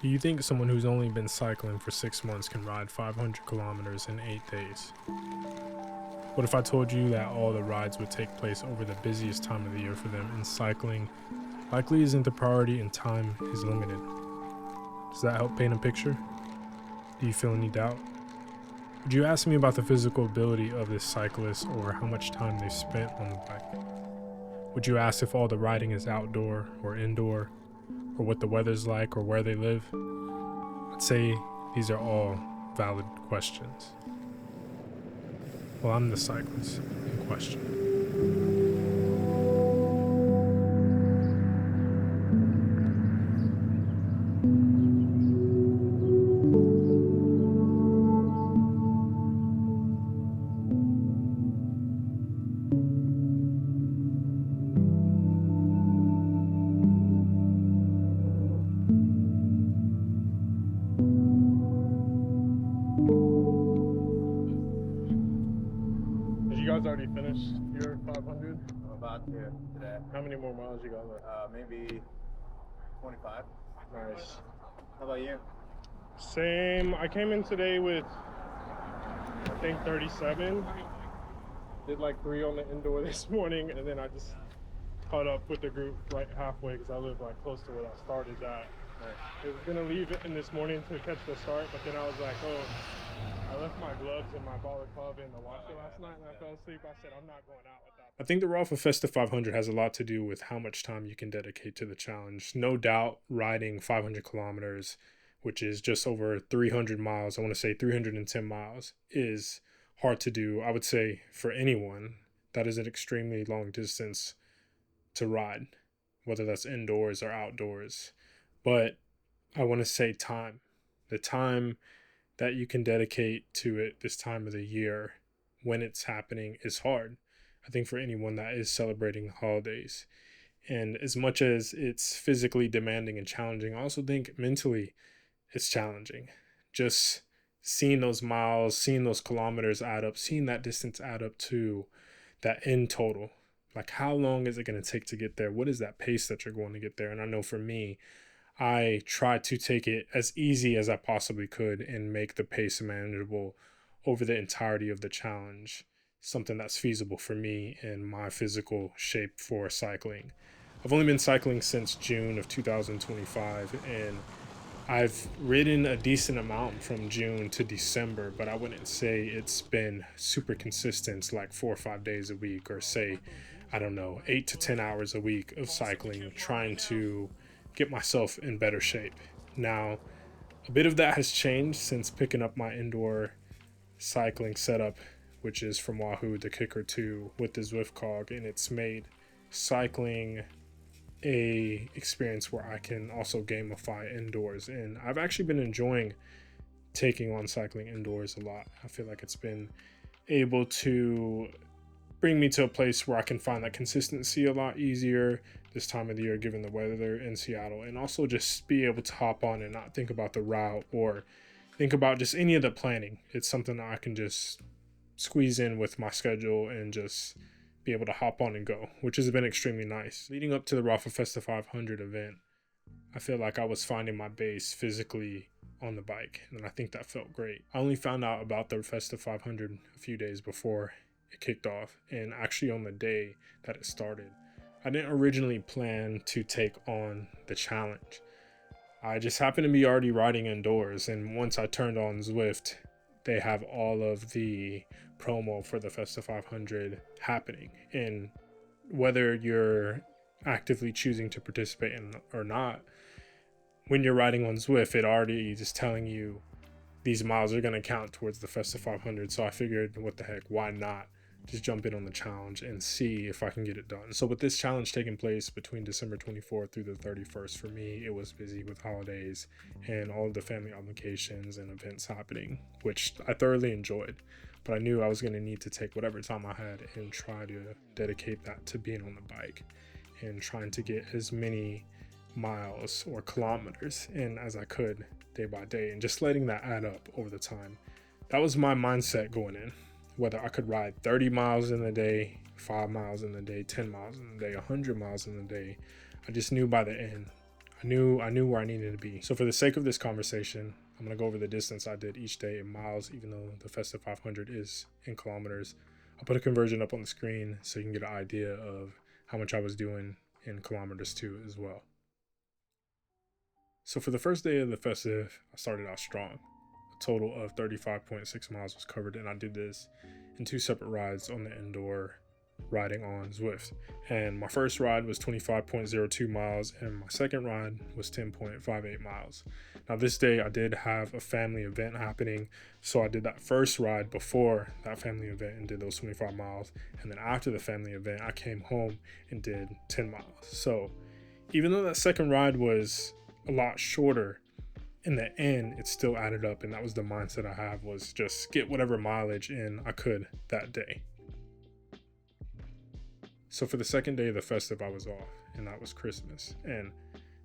Do you think someone who's only been cycling for 6 months can ride 500 kilometers in 8 days? What if I told you that all the rides would take place over the busiest time of the year for them, and cycling likely isn't the priority and time is limited? Does that help paint a picture? Do you feel any doubt? Would you ask me about the physical ability of this cyclist or how much time they've spent on the bike? Would you ask if all the riding is outdoor or indoor, or what the weather's like or where they live? I'd say these are all valid questions. Well, I'm the cyclist in question. Did you guys already finish your 500? I'm about to today. How many more miles you got left? Maybe 25. Nice. How about you? Same. I came in today with, I think, 37. Did like 3 on the indoor this morning, and then I just caught up with the group right halfway because I live like close to where I started at. I was gonna leave it in this morning to catch the start, but then I was like, oh, I left my gloves and my balaclava in the washer last night, and I fell asleep. I said, I'm not going out without. I think the Rapha Festive 500 has a lot to do with how much time you can dedicate to the challenge. No doubt, riding 500 kilometers, which is just over 300 miles, I want to say 310 miles, is hard to do. I would say for anyone, that is an extremely long distance to ride, whether that's indoors or outdoors. But I want to say time. The time that you can dedicate to it this time of the year when it's happening is hard. I think for anyone that is celebrating the holidays. And as much as it's physically demanding and challenging, I also think mentally it's challenging. Just seeing those miles, seeing those kilometers add up, seeing that distance add up to that end total. Like, how long is it going to take to get there? What is that pace that you're going to get there? And I know for me, I tried to take it as easy as I possibly could and make the pace manageable over the entirety of the challenge, something that's feasible for me and my physical shape for cycling. I've only been cycling since June of 2025, and I've ridden a decent amount from June to December, but I wouldn't say it's been super consistent, like 4 or 5 days a week, or say, I don't know, 8 to 10 hours a week of cycling, trying to get myself in better shape. Now, a bit of that has changed since picking up my indoor cycling setup, which is from Wahoo, the Kicker 2 with the Zwift cog, and it's made cycling a experience where I can also gamify indoors. And I've actually been enjoying taking on cycling indoors a lot. I feel like it's been able to bring me to a place where I can find that consistency a lot easier this time of the year, given the weather in Seattle, and also just be able to hop on and not think about the route or think about just any of the planning. It's something that I can just squeeze in with my schedule and just be able to hop on and go, which has been extremely nice. Leading up to the Rapha Festive 500 event, I feel like I was finding my base physically on the bike, and I think that felt great. I only found out about the Festive 500 a few days before it kicked off, and actually on the day that it started. I didn't originally plan to take on the challenge. I just happened to be already riding indoors, and once I turned on Zwift, they have all of the promo for the Festive 500 happening. And whether you're actively choosing to participate in or not, when you're riding on Zwift, it already is telling you these miles are going to count towards the Festive 500. So I figured, what the heck, why not just jump in on the challenge and see if I can get it done. So with this challenge taking place between December 24th through the 31st, for me, it was busy with holidays and all of the family obligations and events happening, which I thoroughly enjoyed. But I knew I was going to need to take whatever time I had and try to dedicate that to being on the bike and trying to get as many miles or kilometers in as I could day by day, and just letting that add up over the time. That was my mindset going in. Whether I could ride 30 miles in a day, 5 miles in a day, 10 miles in a day, 100 miles in a day, I just knew by the end I knew where I needed to be. So for the sake of this conversation, I'm gonna go over the distance I did each day in miles, even though the Festive 500 is in kilometers. I'll put a conversion up on the screen so you can get an idea of how much I was doing in kilometers too as well. So for the first day of the Festive, I started out strong. A total of 35.6 miles was covered, and I did this in 2 separate rides on the indoor riding on Zwift. And my first ride was 25.02 miles, and my second ride was 10.58 miles. Now, this day I did have a family event happening, so I did that first ride before that family event and did those 25 miles. And then after the family event, I came home and did 10 miles. So even though that second ride was a lot shorter, in the end it still added up, and that was the mindset I have, was just get whatever mileage in I could that day. So for the second day of the Festive, I was off, and that was Christmas. And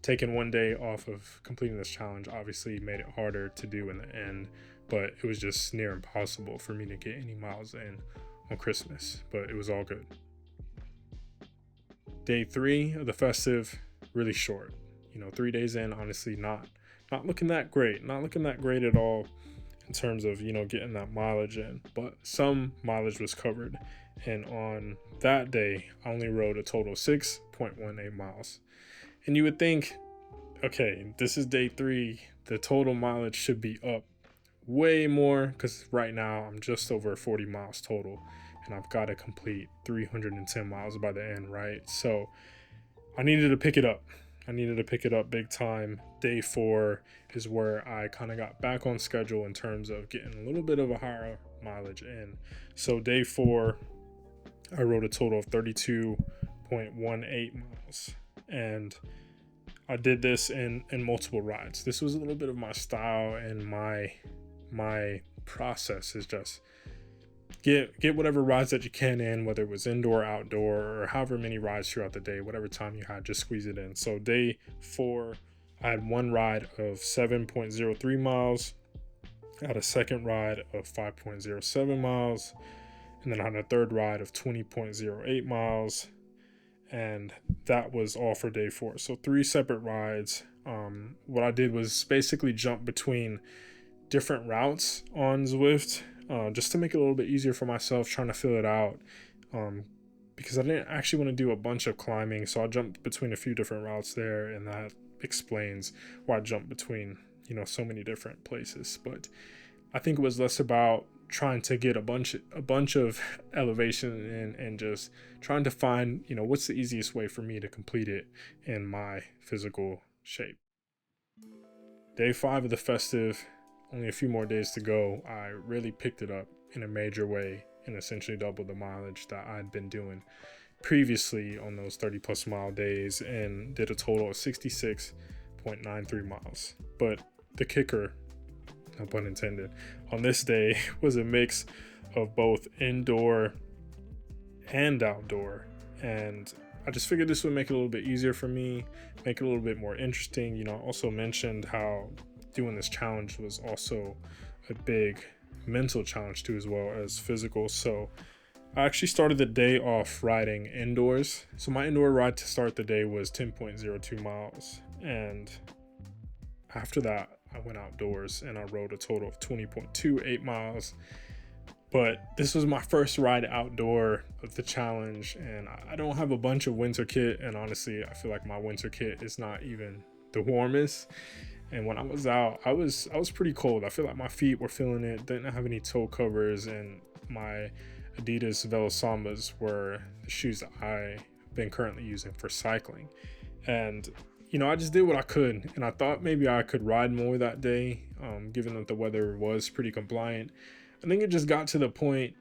taking one day off of completing this challenge obviously made it harder to do in the end, but it was just near impossible for me to get any miles in on Christmas, but it was all good. Day 3 of the Festive, really short. 3 days in, honestly, not looking that great at all in terms of getting that mileage in, but some mileage was covered. And on that day, I only rode a total of 6.18 miles. And you would think, okay, this is day 3, the total mileage should be up way more, because right now I'm just over 40 miles total, and I've got to complete 310 miles by the end, right? So I needed to pick it up. Big time. Day 4 is where I kind of got back on schedule in terms of getting a little bit of a higher mileage in. So day 4, I rode a total of 32.18 miles, and I did this in multiple rides. This was a little bit of my style, and my process is just get whatever rides that you can in, whether it was indoor, outdoor, or however many rides throughout the day, whatever time you had, just squeeze it in. So day 4, I had one ride of 7.03 miles. I had a second ride of 5.07 miles. And then I had a third ride of 20.08 miles. And that was all for day 4. So 3 separate rides. What I did was basically jump between different routes on Zwift, just to make it a little bit easier for myself, trying to fill it out, because I didn't actually want to do a bunch of climbing. So I jumped between a few different routes there, and that explains why I jumped between so many different places. But I think it was less about trying to get a bunch of elevation in, and just trying to find what's the easiest way for me to complete it in my physical shape. Day 5 of the Festive, only a few more days to go. I really picked it up in a major way and essentially doubled the mileage that I'd been doing previously on those 30 plus mile days, and did a total of 66.93 miles. But the kicker, no pun intended, on this day was a mix of both indoor and outdoor. And I just figured this would make it a little bit easier for me, make it a little bit more interesting. I also mentioned how doing this challenge was also a big mental challenge too, as well as physical. So I actually started the day off riding indoors. So my indoor ride to start the day was 10.02 miles. And after that, I went outdoors and I rode a total of 20.28 miles. But this was my first ride outdoor of the challenge, and I don't have a bunch of winter kit, and honestly, I feel like my winter kit is not even the warmest. And when I was out, I was pretty cold. I feel like my feet were feeling it, didn't have any toe covers, and my Adidas Velo Sambas were the shoes that I've been currently using for cycling. And I just did what I could, and I thought maybe I could ride more that day, given that the weather was pretty compliant. I think it just got to the point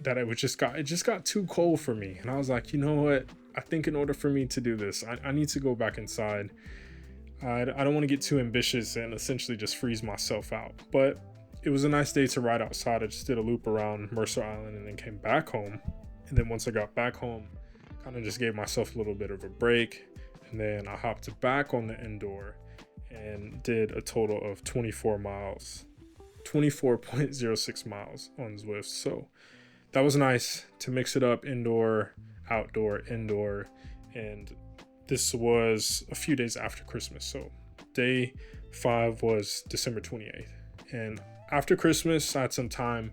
that it just got too cold for me, and I was like, you know what? I think in order for me to do this, I need to go back inside. I don't want to get too ambitious and essentially just freeze myself out. But it was a nice day to ride outside. I just did a loop around Mercer Island and then came back home. And then once I got back home, kind of just gave myself a little bit of a break. And then I hopped back on the indoor and did a total of 24.06 miles on Zwift. So that was nice to mix it up, indoor, outdoor, indoor. And this was a few days after Christmas. So day 5 was December 28th. And after Christmas, I had some time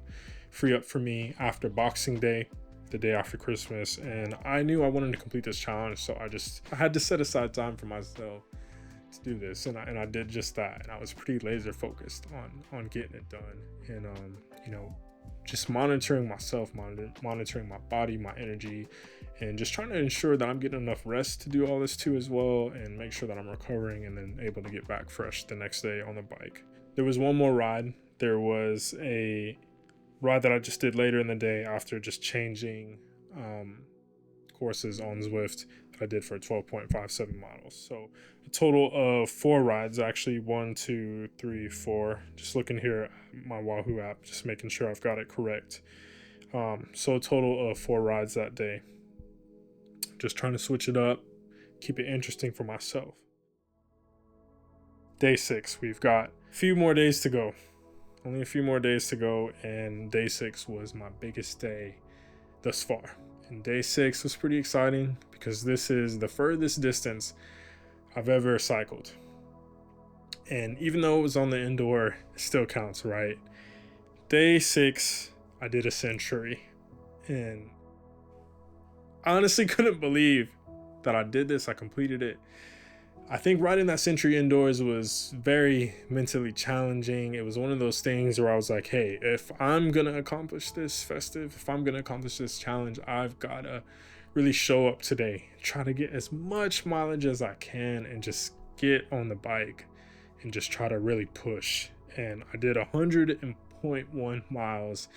free up for me after Boxing Day, the day after Christmas, and I knew I wanted to complete this challenge, so I had to set aside time for myself to do this, and I did just that. And I was pretty laser focused on getting it done, and just monitoring myself, monitoring my body, my energy, and just trying to ensure that I'm getting enough rest to do all this too as well, and make sure that I'm recovering and then able to get back fresh the next day on the bike. There was one more ride. There was a ride that I just did later in the day after just changing courses on Zwift that I did for 12.57 miles. So a total of 4 rides, actually. 1, 2, 3, 4. Just looking here at my Wahoo app, just making sure I've got it correct. So a total of 4 rides that day. Just trying to switch it up, keep it interesting for myself. Day 6, we've got a few more days to go. Only a few more days to go, and day 6 was my biggest day thus far. And day 6 was pretty exciting because this is the furthest distance I've ever cycled. And even though it was on the indoor, it still counts, right? Day 6, I did a century, and I honestly couldn't believe that I did this. I completed it. I think riding that century indoors was very mentally challenging. It was one of those things where I was like, hey, if I'm going to accomplish this festive, if I'm going to accomplish this challenge, I've got to really show up today, try to get as much mileage as I can and just get on the bike and just try to really push. And I did 100.1 miles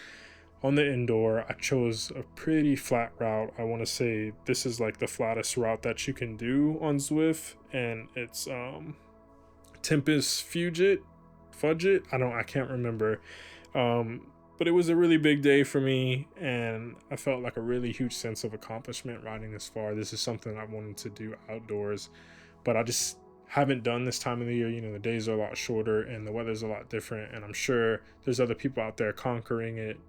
on the indoor. I chose a pretty flat route. I want to say this is like the flattest route that you can do on Zwift, and it's Tempest Fugit. I can't remember. But it was a really big day for me, and I felt like a really huge sense of accomplishment riding this far. This is something I wanted to do outdoors, but I just haven't done this time of the year. The days are a lot shorter and the weather's a lot different, and I'm sure there's other people out there conquering it,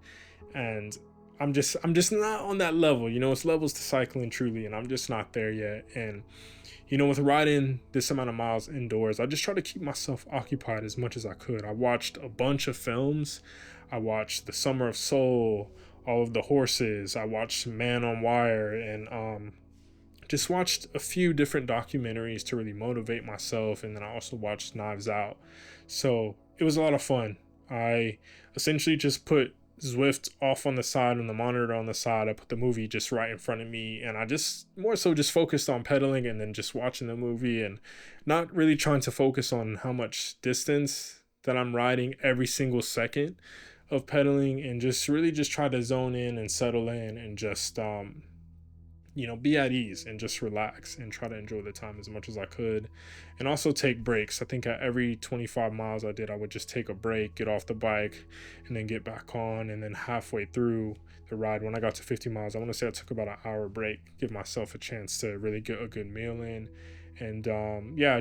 and I'm just not on that level. It's levels to cycling truly, and I'm just not there yet. And with riding this amount of miles indoors, I just try to keep myself occupied as much as I could. I watched a bunch of films. I watched The Summer of Soul, All of the Horses. I watched Man on Wire, and just watched a few different documentaries to really motivate myself. And then I also watched Knives Out. So it was a lot of fun. I essentially just put Zwift off on the side and the monitor on the side. I put the movie just right in front of me, and I just more so just focused on pedaling and then just watching the movie, and not really trying to focus on how much distance that I'm riding every single second of pedaling, and just really just try to zone in and settle in and just be at ease and just relax and try to enjoy the time as much as I could, and also take breaks. I think at every 25 miles I would just take a break, get off the bike, and then get back on. And then halfway through the ride, when I got to 50 miles, I want to say I took about an hour break, give myself a chance to really get a good meal in. And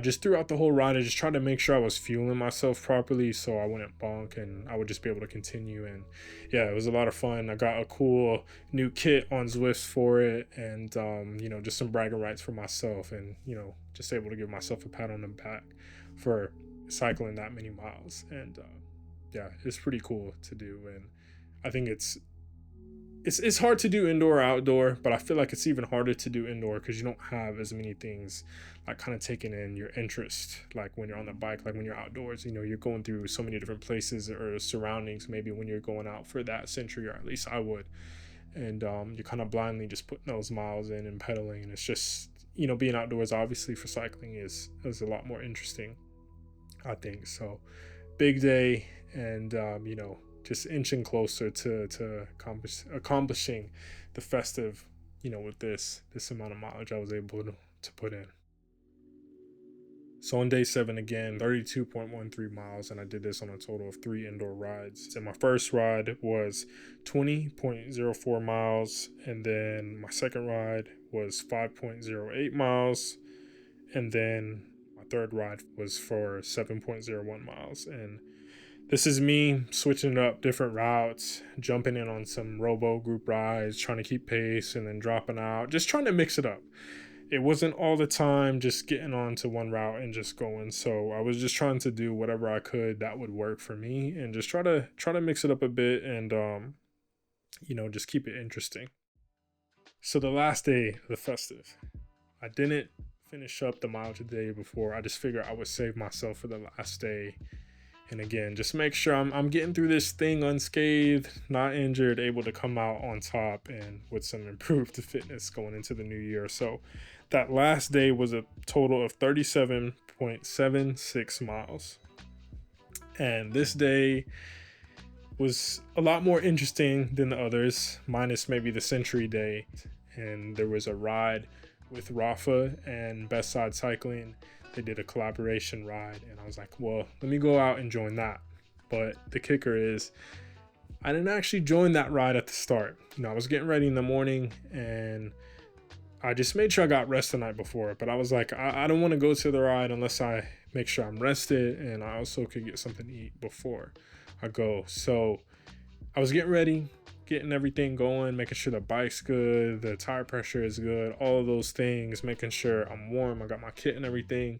just throughout the whole ride, I just tried to make sure I was fueling myself properly so I wouldn't bonk and I would just be able to continue. And yeah, it was a lot of fun. I got a cool new kit on Zwift for it, and just some bragging rights for myself, and just able to give myself a pat on the back for cycling that many miles. And it's pretty cool to do. And I think it's hard to do indoor or outdoor, but I feel like it's even harder to do indoor because you don't have as many things like kind of taking in your interest, like when you're on the bike. Like when you're outdoors, you're going through so many different places or surroundings, maybe when you're going out for that century, or at least I would. And you're kind of blindly just putting those miles in and pedaling, and it's just being outdoors obviously for cycling is a lot more interesting, I think. So big day, and just inching closer to accomplishing the festive, with this amount of mileage I was able to put in. So on day 7, again, 32.13 miles, and I did this on a total of 3 indoor rides. And my first ride was 20.04 miles, and then my second ride was 5.08 miles, and then my third ride was for 7.01 miles. And this is me switching up different routes, jumping in on some robo group rides, trying to keep pace, and then dropping out, just trying to mix it up. it wasn't all the time just getting on to one route and just going. So I was just trying to do whatever I could that would work for me and just try to mix it up a bit and just keep it interesting. So the last day of the festive, I didn't finish up the mileage the day before. I just figured I would save myself for the last day. And again, just make sure I'm getting through this thing unscathed, not injured, able to come out on top and with some improved fitness going into the new year. So that last day was a total of 37.76 miles. And this day was a lot more interesting than the others, minus maybe the Century Day. And there was a ride with Rapha and Best Side Cycling. They did a collaboration ride, and I was like, well, let me go out and join that. But the kicker is, I didn't actually join that ride at the start. I was getting ready in the morning, and I just made sure I got rest the night before. But I was like, I don't want to go to the ride unless I make sure I'm rested, and I also could get something to eat before I go. So I was getting ready, getting everything going, making sure the bike's good, the tire pressure is good, all of those things, making sure I'm warm, I got my kit and everything.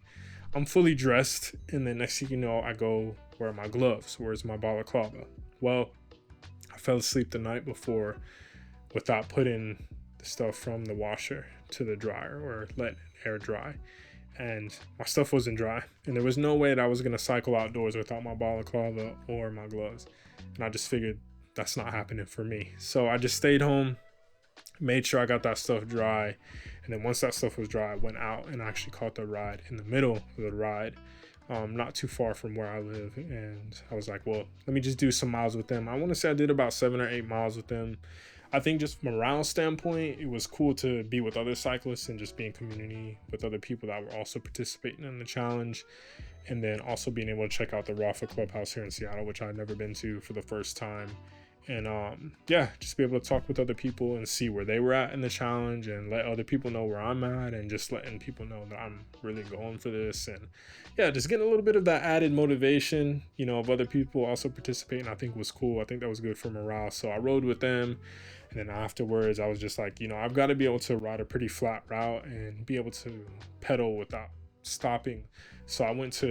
I'm fully dressed, and then next thing you know, I go, where are my gloves? Where's my balaclava? Well, I fell asleep the night before without putting the stuff from the washer to the dryer or letting it air dry. And my stuff wasn't dry, and there was no way that I was going to cycle outdoors without my balaclava or my gloves. And I just figured that's not happening for me. So I just stayed home, made sure I got that stuff dry. And then once that stuff was dry, I went out and actually caught the ride in the middle of the ride, not too far from where I live. And I was like, well, let me just do some miles with them. I want to say I did about 7 or 8 miles with them. I think just from a morale standpoint, it was cool to be with other cyclists and just be in community with other people that were also participating in the challenge. And then also being able to check out the Rapha Clubhouse here in Seattle, which I'd never been to for the first time. And just be able to talk with other people and see where they were at in the challenge and let other people know where I'm at, and just letting people know that I'm really going for this. And just getting a little bit of that added motivation, of other people also participating, I think was cool. I think that was good for morale. So I rode with them. And then afterwards, I was just like, I've got to be able to ride a pretty flat route and be able to pedal without stopping. So I went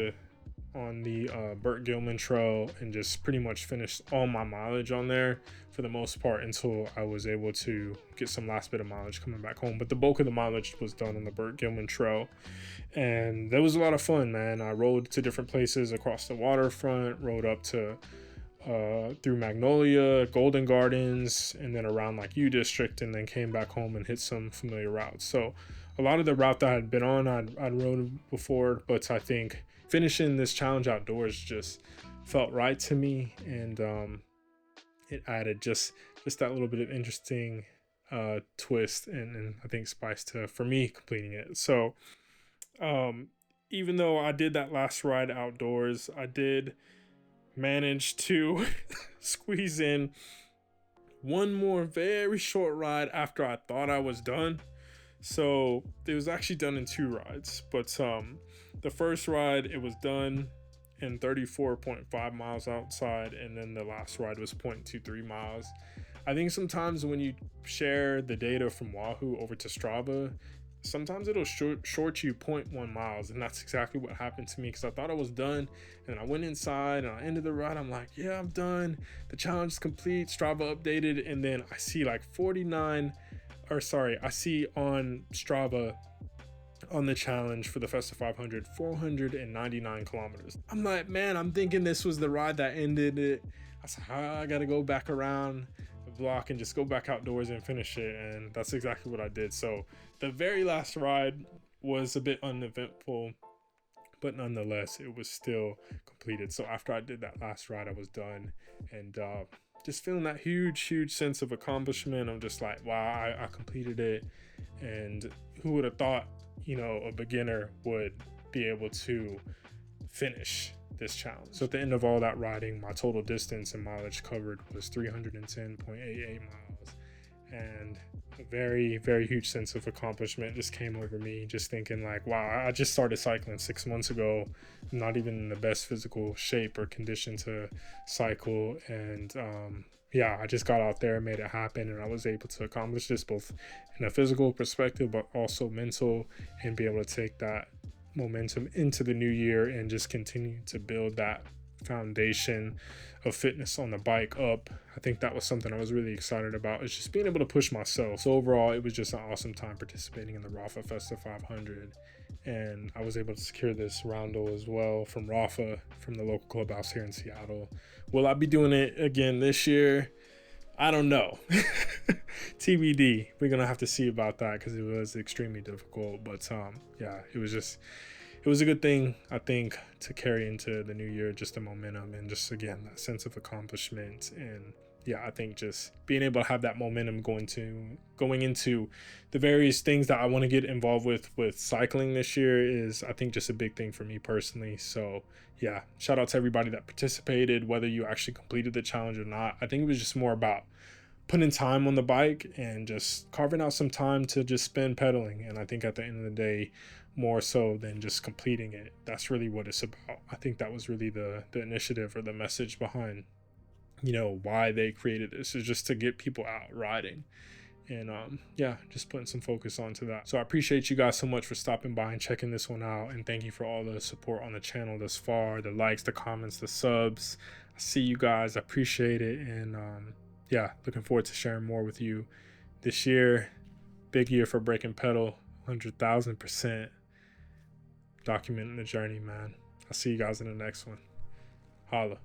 on the Burt Gilman Trail and just pretty much finished all my mileage on there for the most part until I was able to get some last bit of mileage coming back home. But the bulk of the mileage was done on the Burt Gilman Trail, and that was a lot of fun, man. I rode to different places across the waterfront, rode up to through Magnolia, Golden Gardens, and then around like U District, and then came back home and hit some familiar routes. So a lot of the route that I had been on, I'd rode before, but I think finishing this challenge outdoors just felt right to me, and it added just that little bit of interesting twist and I think spice to for me completing it. So even though I did that last ride outdoors, I did manage to squeeze in one more very short ride after I thought I was done. So it was actually done in 2 rides, but the first ride, it was done in 34.5 miles outside, and then the last ride was 0.23 miles. I think sometimes when you share the data from Wahoo over to Strava, sometimes it'll short you 0.1 miles, and that's exactly what happened to me, because I thought I was done, and I went inside and I ended the ride. I'm like, yeah, I'm done, the challenge is complete, Strava updated, and then I see like I see on Strava on the challenge for the Festive 500 499 kilometers. I'm like, man, I'm thinking this was the ride that ended it. I was like, I gotta go back around the block and just go back outdoors and finish it, and that's exactly what I did. So the very last ride was a bit uneventful, but nonetheless it was still completed. So after I did that last ride, I was done, and just feeling that huge sense of accomplishment. I'm just like, wow, I completed it. And who would have thought, a beginner would be able to finish this challenge. So at the end of all that riding, my total distance and mileage covered was 310.88 miles. And a very huge sense of accomplishment just came over me, just thinking like, wow, I just started cycling 6 months ago, not even in the best physical shape or condition to cycle. And yeah, I just got out there and made it happen, and I was able to accomplish this both in a physical perspective but also mental, and be able to take that momentum into the new year and just continue to build that foundation of fitness on the bike up. I think that was something I was really excited about, is just being able to push myself. So overall, it was just an awesome time participating in the Rapha Festive 500, and I was able to secure this roundel as well from Rapha from the local clubhouse here in Seattle. Will I be doing it again this year? I don't know. TBD. We're gonna have to see about that, because it was extremely difficult. But yeah, it was a good thing, I think, to carry into the new year, just the momentum and just, again, that sense of accomplishment. And yeah, I think just being able to have that momentum going into the various things that I want to get involved with cycling this year is, I think, just a big thing for me personally. So yeah, shout out to everybody that participated, whether you actually completed the challenge or not. I think it was just more about putting time on the bike and just carving out some time to just spend pedaling. And I think at the end of the day, more so than just completing it, that's really what it's about. I think that was really the initiative or the message behind, why they created this, is just to get people out riding. And yeah, just putting some focus onto that. So I appreciate you guys so much for stopping by and checking this one out, and thank you for all the support on the channel thus far, the likes, the comments, the subs. I see you guys, I appreciate it. And yeah, looking forward to sharing more with you this year. Big year for Break and Pedal, 100,000% documenting the journey, man. I'll see you guys in the next one. Holla.